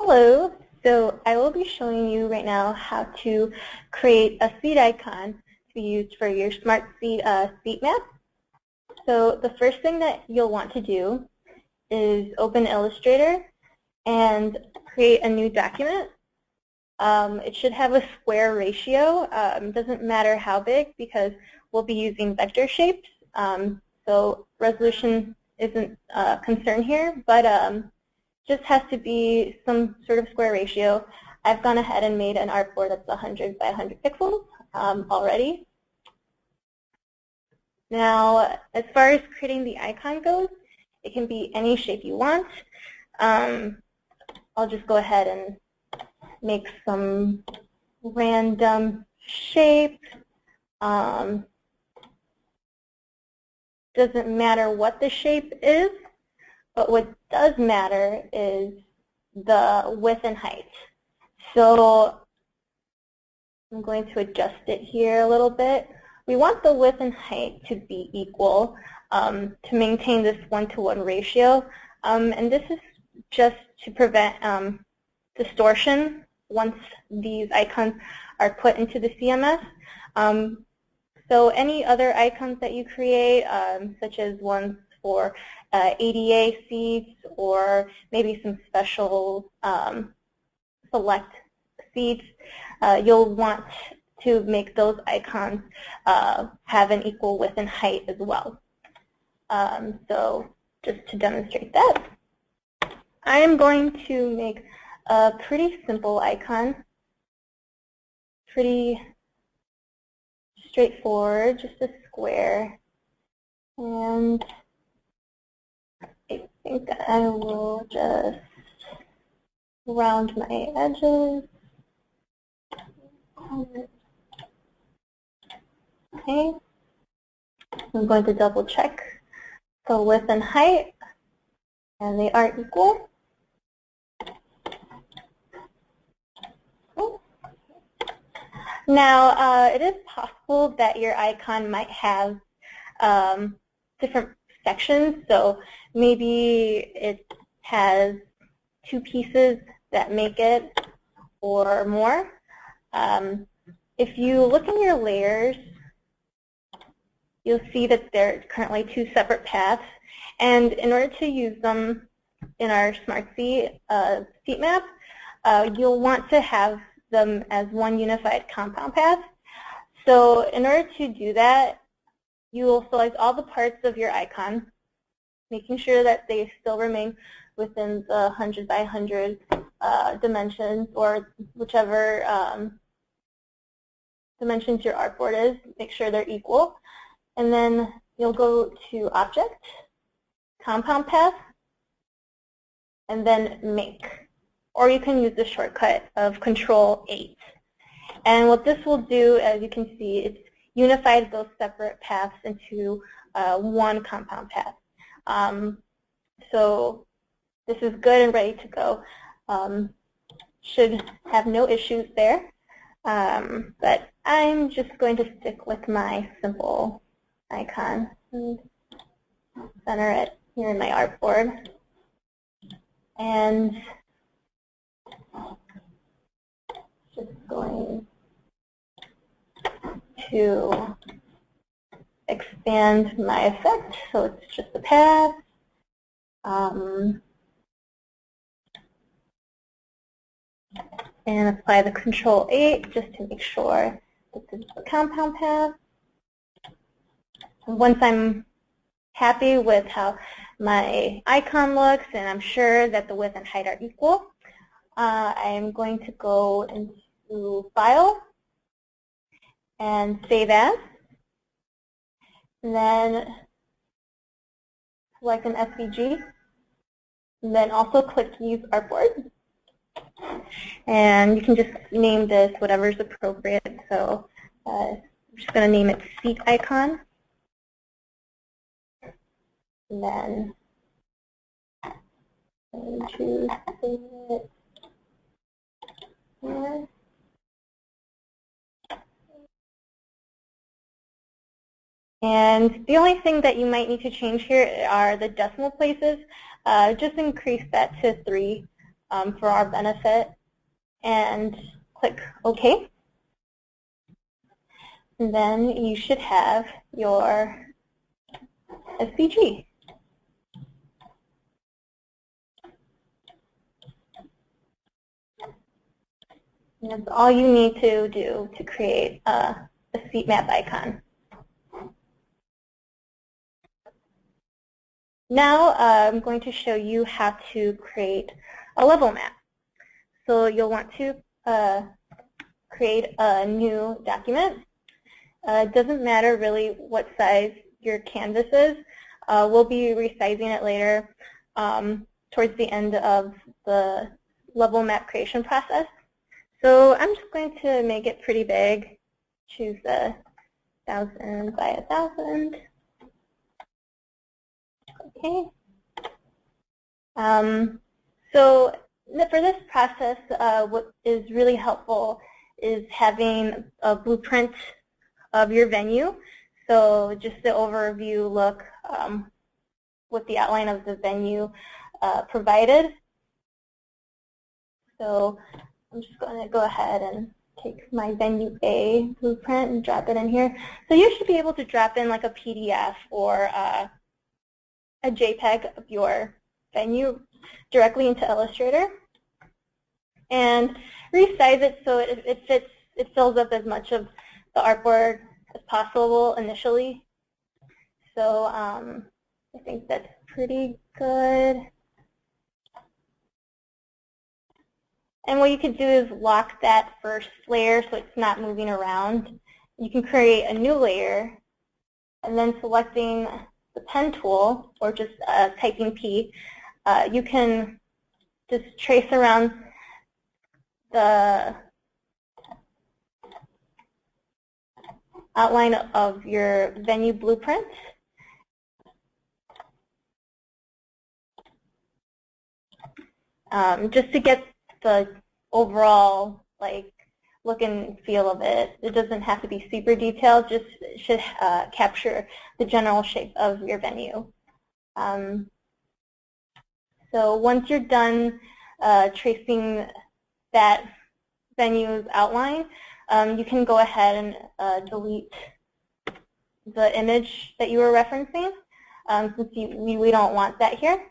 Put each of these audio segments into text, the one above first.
Hello, so I will be showing you right now how to create a seat icon to be used for your SmartSeat seat map. So the first thing that you'll want to do is open Illustrator and create a new document. It should have a square ratio. It doesn't matter how big because we'll be using vector shapes. So resolution isn't a concern here, but just has to be some sort of square ratio. I've gone ahead and made an artboard that's 100 by 100 pixels already. Now, as far as creating the icon goes, it can be any shape you want. I'll just go ahead and make some random shape. Doesn't matter what the shape is, but what does matter is the width and height. So I'm going to adjust it here a little bit. We want the width and height to be equal to maintain this 1-to-1 ratio. And this is just to prevent distortion once these icons are put into the CMS. So any other icons that you create, such as ones for ADA seats or maybe some special select seats, you'll want to make those icons have an equal width and height as well. So just to demonstrate that, I am going to make a pretty simple icon, pretty straightforward, just a square. And I think I will just round my edges. Okay. I'm going to double check the width and height, and they are equal. Cool. Now, it is possible that your icon might have different sections, so maybe it has 2 pieces that make it or more. If you look in your layers, you'll see that there are currently 2 separate paths, and in order to use them in our SmartSeat seat map, you'll want to have them as one unified compound path. So in order to do that, you will select all the parts of your icon, making sure that they still remain within the 100 by 100 dimensions, or whichever dimensions your artboard is. Make sure they're equal. And then you'll go to Object, Compound Path, and then Make. Or you can use the shortcut of Control-8. And what this will do, as you can see, it's unified those separate paths into one compound path. So this is good and ready to go. Should have no issues there. But I'm just going to stick with my simple icon and center it here in my artboard. And just going to expand my effect so it's just a path. And apply the Control-8 just to make sure that this is the compound path. And once I'm happy with how my icon looks and I'm sure that the width and height are equal, I'm going to go into File and Save As. And then select an SVG. And then also click Use Artboard. And you can just name this whatever is appropriate. So I'm just going to name it Seat Icon. And then choose it here. And the only thing that you might need to change here are the decimal places. Just increase that to 3 for our benefit, and click OK. And then you should have your SVG. And that's all you need to do to create a seat map icon. Now I'm going to show you how to create a level map. So you'll want to create a new document. It doesn't matter really what size your canvas is. We'll be resizing it later towards the end of the level map creation process. So I'm just going to make it pretty big. Choose the 1,000 by 1,000. Okay. So for this process, what is really helpful is having a blueprint of your venue. So just the overview look with the outline of the venue provided. So I'm just going to go ahead and take my venue A blueprint and drop it in here. So you should be able to drop in like a PDF or a JPEG of your venue directly into Illustrator and resize it so it fills up as much of the artboard as possible initially. So I think that's pretty good. And what you can do is lock that first layer so it's not moving around. You can create a new layer, and then selecting the pen tool or just typing P, you can just trace around the outline of your venue blueprint. Just to get the overall look and feel of it. It doesn't have to be super detailed, just should capture the general shape of your venue. So once you're done tracing that venue's outline, you can go ahead and delete the image that you were referencing, since we don't want that here.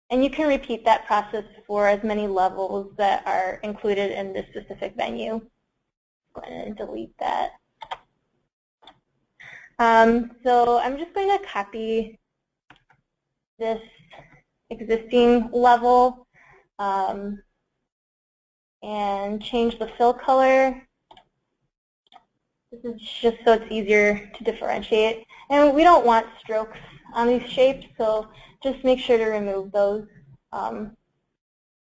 And you can repeat that process for as many levels that are included in this specific venue. Go ahead and delete that. So I'm just going to copy this existing level and change the fill color. This is just so it's easier to differentiate. And we don't want strokes on these shapes, so just make sure to remove those,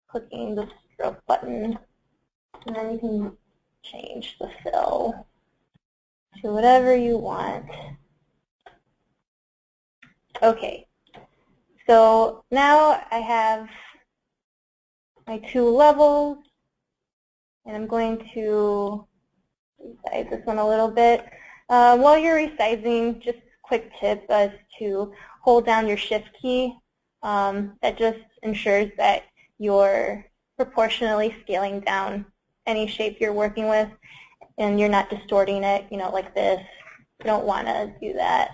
clicking the stroke button, and then you can change the fill to whatever you want. Okay, so now I have my two levels, and I'm going to resize this one a little bit. While you're resizing, just quick tip is to hold down your Shift key. That just ensures that you're proportionally scaling down any shape you're working with and you're not distorting it, like this. You don't want to do that.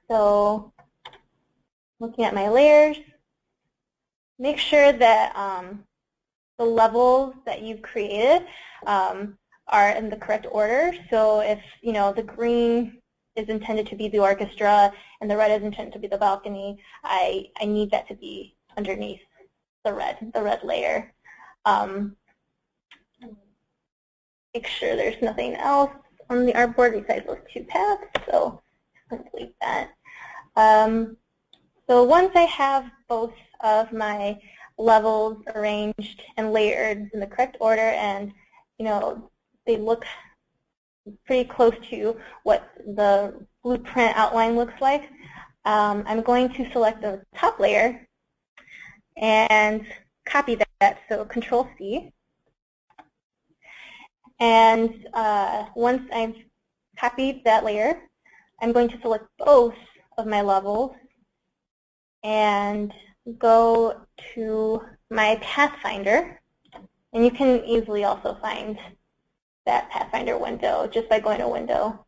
So looking at my layers, make sure that the levels that you've created are in the correct order. So if the green is intended to be the orchestra and the red is intended to be the balcony, I need that to be underneath the red layer. Make sure there's nothing else on the artboard besides those two paths, so complete that. So once I have both of my levels arranged and layered in the correct order, and they look pretty close to what the blueprint outline looks like, I'm going to select the top layer and copy that, so Control-C. And once I've copied that layer, I'm going to select both of my levels and go to my Pathfinder, and you can easily also find that Pathfinder window just by going to Window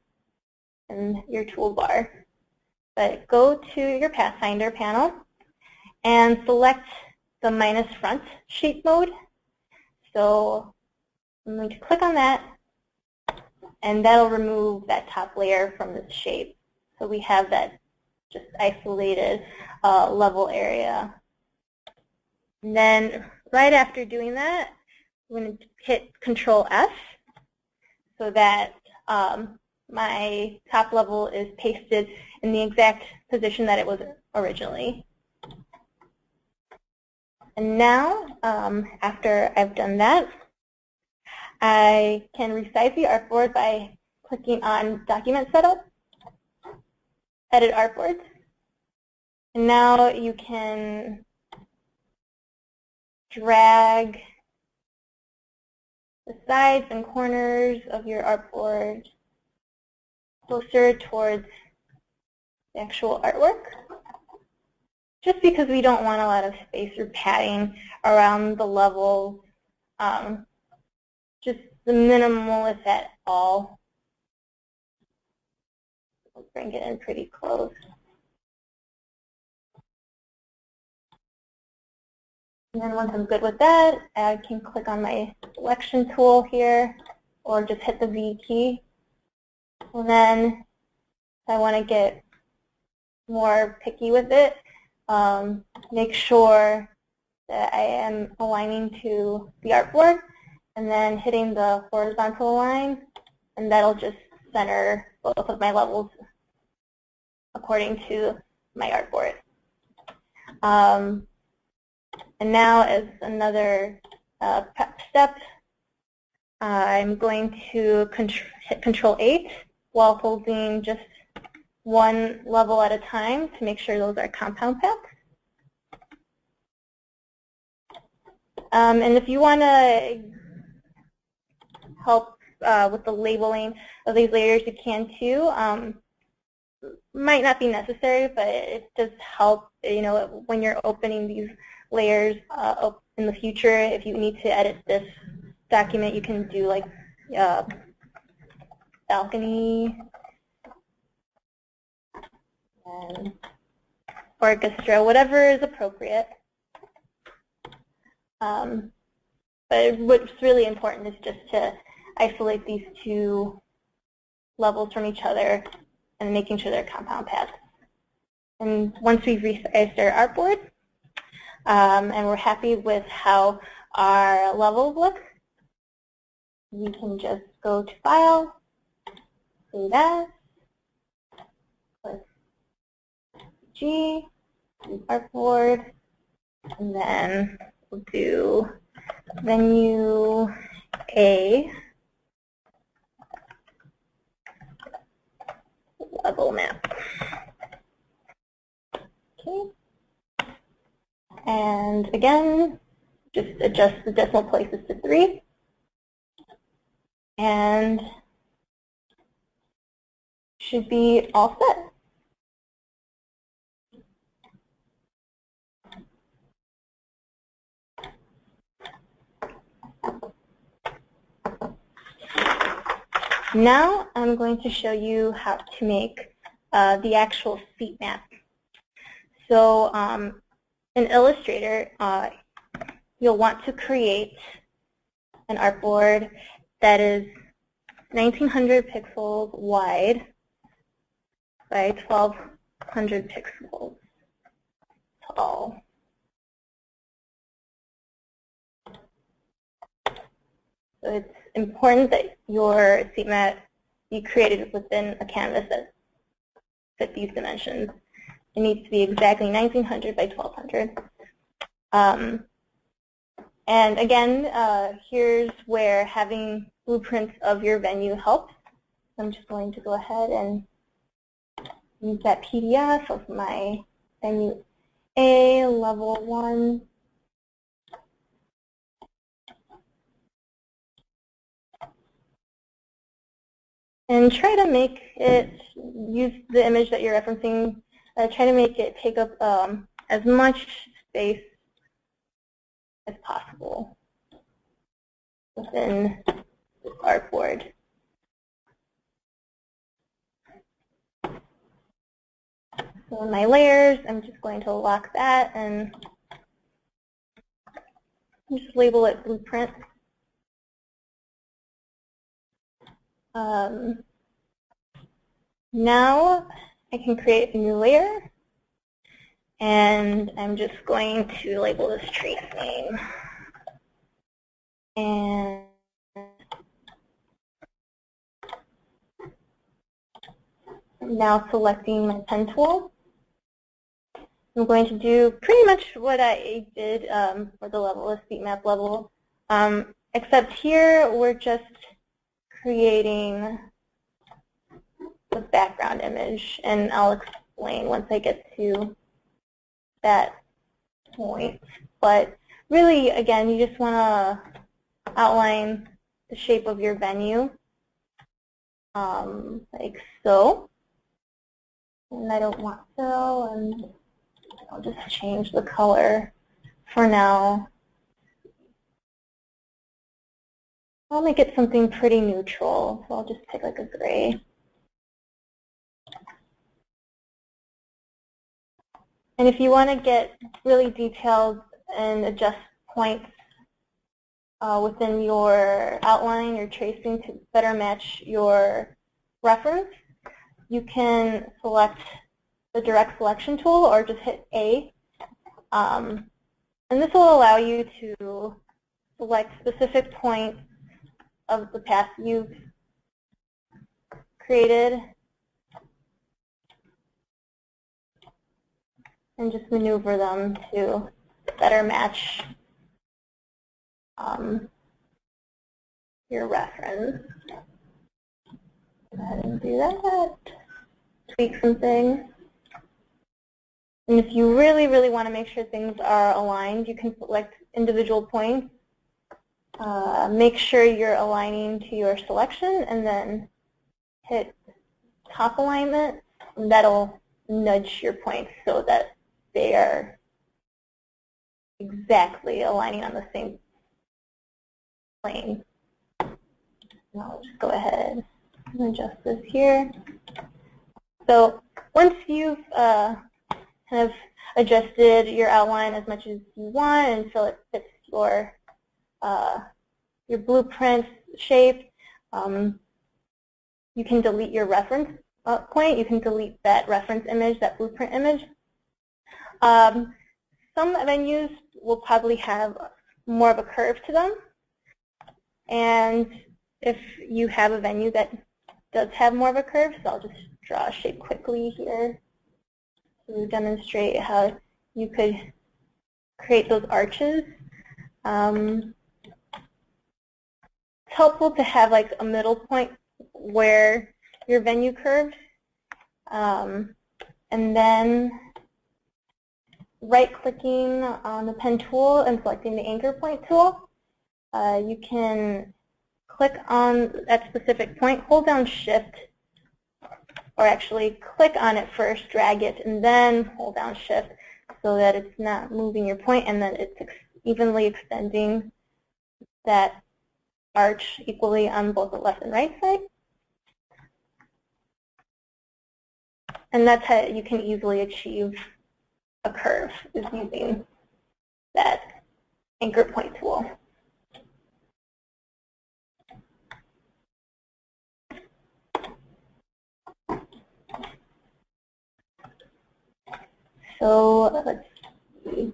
in your toolbar. But go to your Pathfinder panel and select the minus front shape mode. So I'm going to click on that, and that'll remove that top layer from this shape. So we have that just isolated level area. And then right after doing that, I'm going to hit Control F so that my top level is pasted in the exact position that it was originally. And now, after I've done that, I can resize the artboard by clicking on Document Setup, Edit Artboards. And now you can drag the sides and corners of your artboard closer towards the actual artwork, just because we don't want a lot of space or padding around the levels, just the minimal, if at all. We'll bring it in pretty close. And then once I'm good with that, I can click on my selection tool here, or just hit the V key. And then if I want to get more picky with it, make sure that I am aligning to the artboard, and then hitting the horizontal line, and that'll just center both of my levels according to my artboard. And now, as another prep step, I'm going to hit Control 8 while holding just one level at a time to make sure those are compound paths. And if you want to help with the labeling of these layers, you can too. Might not be necessary, but it does help, when you're opening these layers in the future. If you need to edit this document, you can do like balcony and orchestra, whatever is appropriate. But what's really important is just to isolate these two levels from each other and making sure they're compound paths. And once we've resized our artboard, and we're happy with how our levels look, we can just go to File, Save As, click G, do Artboard, and then we'll do Venue A, level map. Okay. And again, just adjust the decimal places to 3. And should be all set. Now I'm going to show you how to make the actual seat map. So in Illustrator, you'll want to create an artboard that is 1900 pixels wide by 1200 pixels tall. So it's important that your seat map be created within a canvas that fits these dimensions. It needs to be exactly 1900 by 1200. And again, here's where having blueprints of your venue helps. I'm just going to go ahead and use that PDF of my venue A, level 1. And try to make it, use the image that you're referencing, try to make it take up as much space as possible within this artboard. So in my layers, I'm just going to lock that and just label it blueprint. Now I can create a new layer, and I'm just going to label this tracing. And I'm now selecting my pen tool. I'm going to do pretty much what I did for the level, the speed map level, except here we're just creating the background image, and I'll explain once I get to that point. But really, again, you just want to outline the shape of your venue, like so. And I don't want so, and I'll just change the color for now. I'll make it something pretty neutral, so I'll just pick like a gray. And if you want to get really detailed and adjust points within your outline, your tracing to better match your reference, you can select the direct selection tool or just hit A. And this will allow you to select specific points of the path you've created and just maneuver them to better match your reference. Go ahead and do that. Tweak some things. And if you really, really want to make sure things are aligned, you can select individual points. Make sure you're aligning to your selection, and then hit top alignment, and that'll nudge your points so that they are exactly aligning on the same plane. And I'll just go ahead and adjust this here. So once you've kind of adjusted your outline as much as you want until it fits your blueprint shape, you can delete your reference point. You can delete that reference image, that blueprint image. Some venues will probably have more of a curve to them. And if you have a venue that does have more of a curve, so I'll just draw a shape quickly here to demonstrate how you could create those arches. It's helpful to have like a middle point where your venue curves, and then right-clicking on the pen tool and selecting the anchor point tool. You can click on that specific point, hold down Shift, or actually click on it first, drag it, and then hold down Shift so that it's not moving your point, and then it's evenly extending that arch equally on both the left and right side. And that's how you can easily achieve a curve, is using that anchor point tool. So let's see.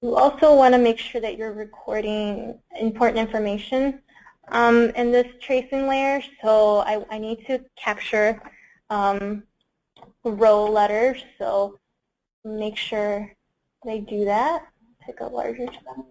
You also want to make sure that you're recording important information in this tracing layer. So I need to capture row letters. So make sure they do that. Pick a larger size.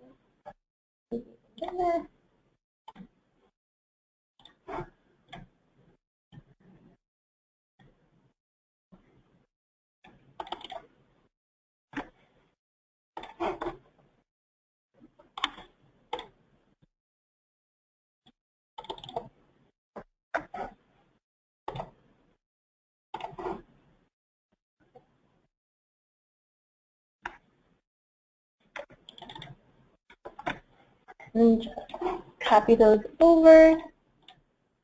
And just copy those over.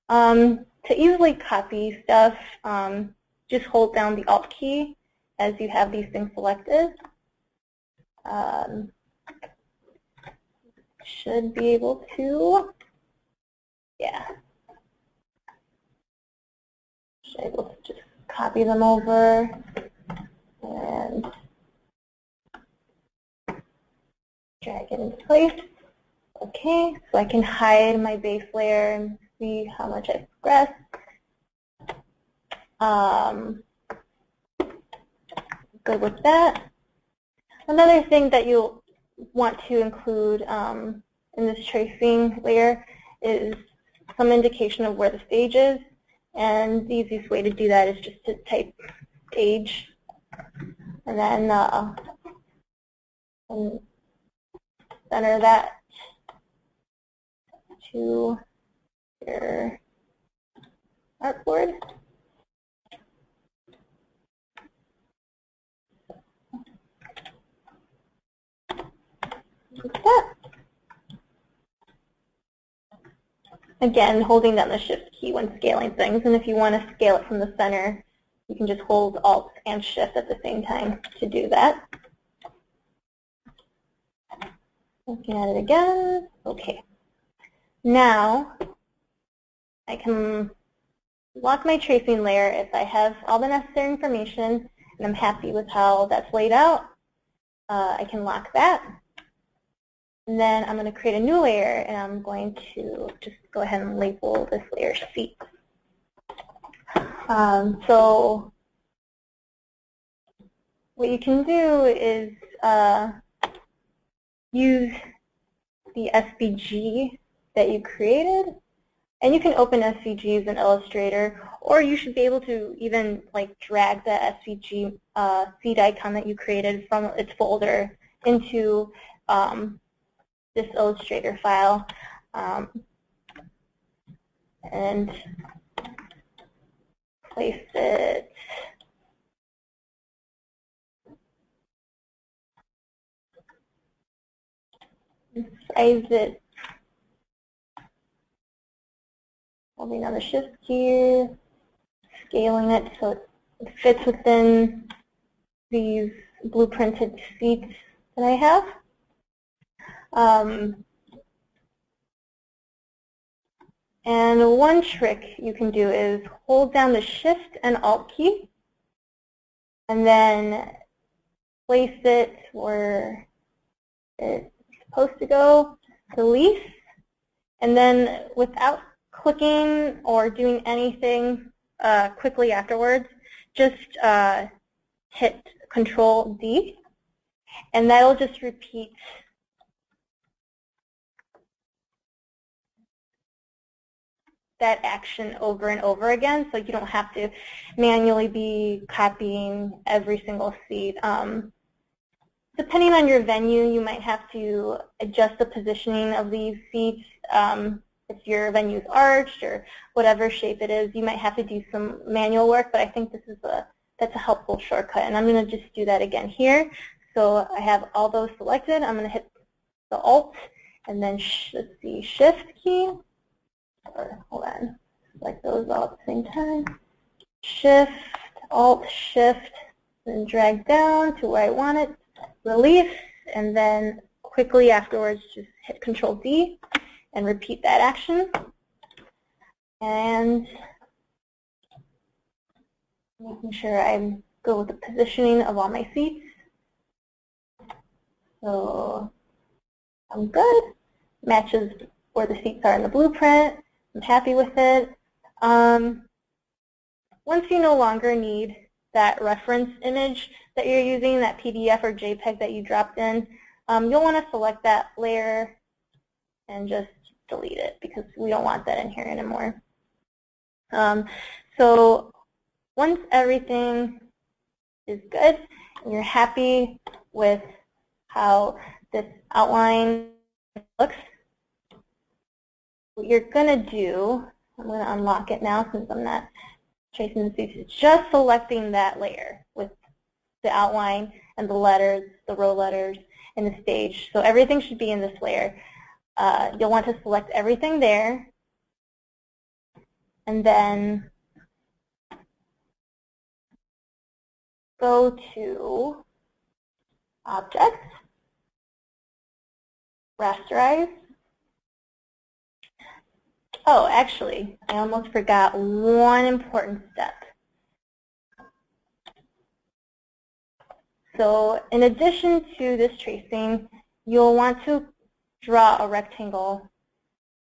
To easily copy stuff, just hold down the Alt key as you have these things selected. Should be able to, yeah. Should be able to just copy them over and drag it into place. Okay, so I can hide my base layer and see how much I've progressed. Good with that. Another thing that you'll want to include in this tracing layer is some indication of where the stage is. And the easiest way to do that is just to type stage and then center that to your artboard. Like that. Again, holding down the Shift key when scaling things, and if you want to scale it from the center, you can just hold Alt and Shift at the same time to do that. Looking at it again. Okay. Now, I can lock my tracing layer if I have all the necessary information and I'm happy with how that's laid out. I can lock that. And then I'm going to create a new layer, and I'm going to just go ahead and label this layer Seat. So what you can do is use the SVG that you created, and you can open SVGs in Illustrator, or you should be able to even drag the SVG seed icon that you created from its folder into this Illustrator file, and place it and size it, holding down the Shift key, scaling it so it fits within these blueprinted seats that I have. And one trick you can do is hold down the Shift and Alt key and then place it where it's supposed to go, release, and then without clicking or doing anything quickly afterwards, just hit Control D, and that'll just repeat that action over and over again, so you don't have to manually be copying every single seat. Depending on your venue, you might have to adjust the positioning of these seats. If your venue is arched or whatever shape it is, you might have to do some manual work, but I think this is that's a helpful shortcut, and I'm going to just do that again here. So I have all those selected. I'm going to hit the Alt and then let's see, Shift key. Or hold on, select those all at the same time. Shift, Alt, Shift, and drag down to where I want it. Release, and then quickly afterwards just hit Control D and repeat that action. And making sure I go with the positioning of all my seats. So I'm good. Matches where the seats are in the blueprint. I'm happy with it. Once you no longer need that reference image that you're using, that PDF or JPEG that you dropped in, you'll want to select that layer and just delete it because we don't want that in here anymore. So once everything is good and you're happy with how this outline looks, what you're going to do, I'm going to unlock it now since I'm not tracing the seats, is just selecting that layer with the outline and the letters, the row letters, and the stage. So everything should be in this layer. you'll want to select everything there, and then go to Object, Rasterize. Oh, actually, I almost forgot one important step. So in addition to this tracing, you'll want to draw a rectangle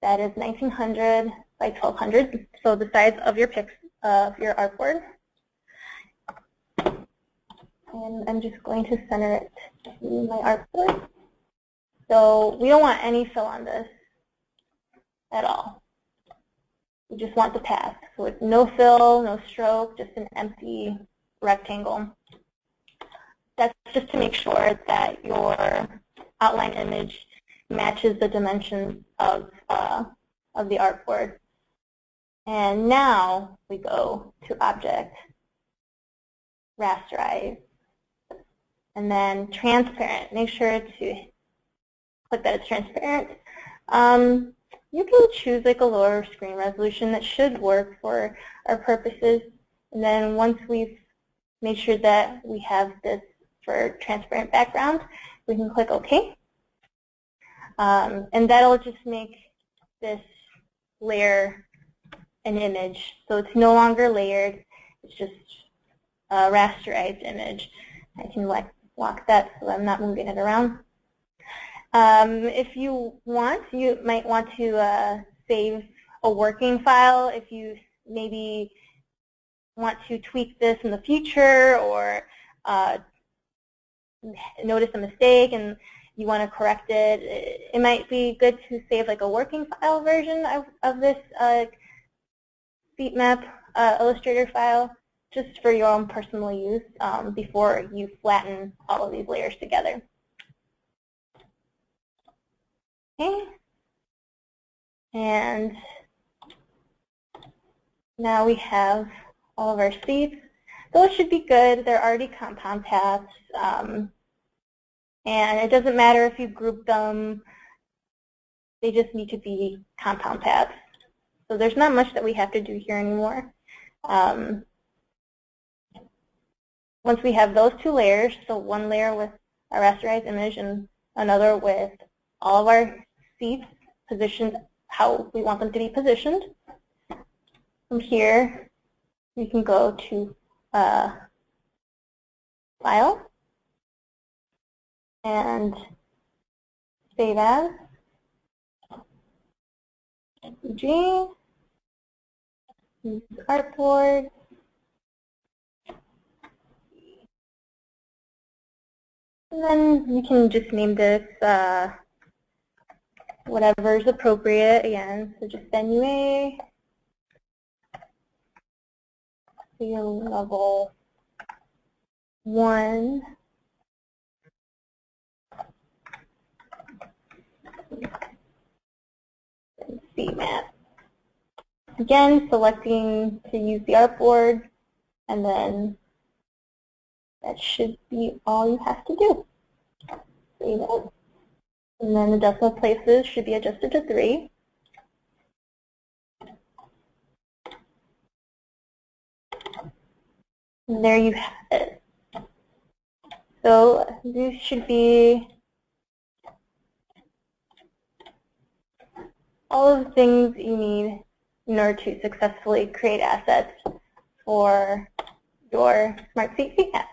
that is 1900 by 1200, so the size of your artboard. And I'm just going to center it to my artboard. So we don't want any fill on this at all. We just want the path. So it's no fill, no stroke, just an empty rectangle. That's just to make sure that your outline image matches the dimensions of the artboard. And now we go to Object, Rasterize, and then Transparent. Make sure to click that it's transparent. You can choose like a lower screen resolution. That should work for our purposes. And then once we've made sure that we have this for transparent background, we can click OK. And that'll just make this layer an image. So it's no longer layered. It's just a rasterized image. I can lock that so I'm not moving it around. If you want, you might want to save a working file if you maybe want to tweak this in the future, or notice a mistake and you want to correct it. It might be good to save like a working file version of this seat map Illustrator file, just for your own personal use before you flatten all of these layers together. Okay. And now we have all of our seats. Those should be good. They're already compound paths. And it doesn't matter if you group them. They just need to be compound paths. So there's not much that we have to do here anymore. Once we have those two layers, so one layer with our rasterized image and another with all of our seats positioned how we want them to be positioned, from here we can go to File and Save As, SVG, use Artboard, and then you can just name this whatever is appropriate again. So just Venue A, Level 1, seat map. Again, selecting to use the artboard, and then that should be all you have to do. Save it. And then the decimal places should be adjusted to 3. And there you have it. So these should be all of the things you need in order to successfully create assets for your SmartSeat seat map.